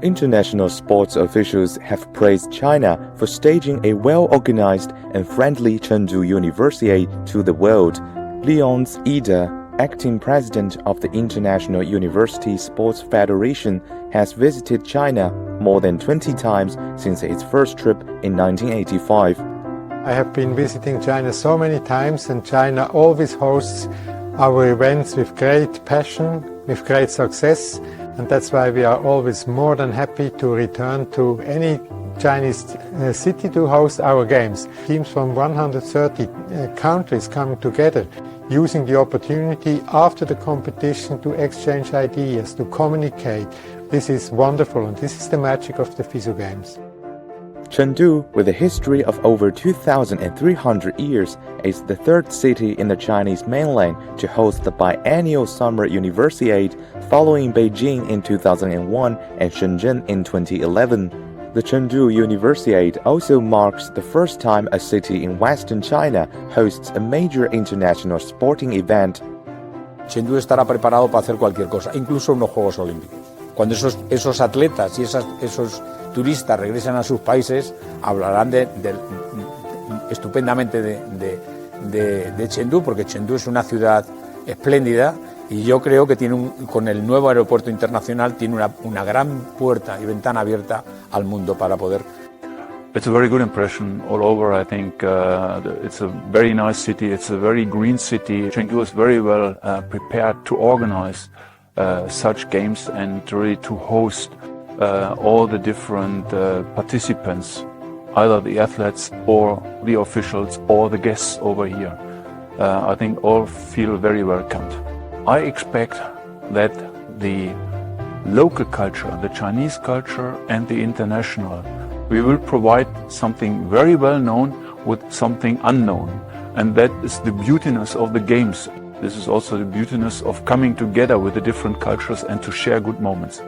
International sports officials have praised China for staging a well-organized and friendly Chengdu Universiade to the world. Lyon's Ida, acting president of the International University Sports Federation, has visited China more than 20 times since its first trip in 1985. I have been visiting China so many times, and China always hosts our events with great passion, with great success, and that's why we are always more than happy to return to any Chinese city to host our games. Teams from 130 countries coming together, using the opportunity after the competition to exchange ideas, to communicate. This is wonderful, and this is the magic of the FISU Games. Chengdu, with a history of over 2,300 years, is the third city in the Chinese mainland to host the biennial Summer Universiade, following Beijing in 2001 and Shenzhen in 2011. The Chengdu Universiade also marks the first time a city in Western China hosts a major international sporting event. Chengdu estará preparado para hacer cualquier cosa, incluso unos Juegos Olímpicos. Cuando esos atletas y esos turistas regresen a sus países, hablarán estupendamente de Chengdu, porque Chengdu es una ciudad espléndida y yo creo que con el nuevo aeropuerto internacional tiene una gran puerta y ventana abierta al mundo para poder. It's a very good impression all over. I think it's a very nice city. It's a very green city. Chengdu is very well prepared to organize such games and really to host all the different participants, either the athletes or the officials or the guests over here. I think all feel very welcomed. I expect that the local culture, the Chinese culture and the international, we will provide something very well known with something unknown. And that is the beautiness of the games. This is also the beautiness of coming together with the different cultures and to share good moments.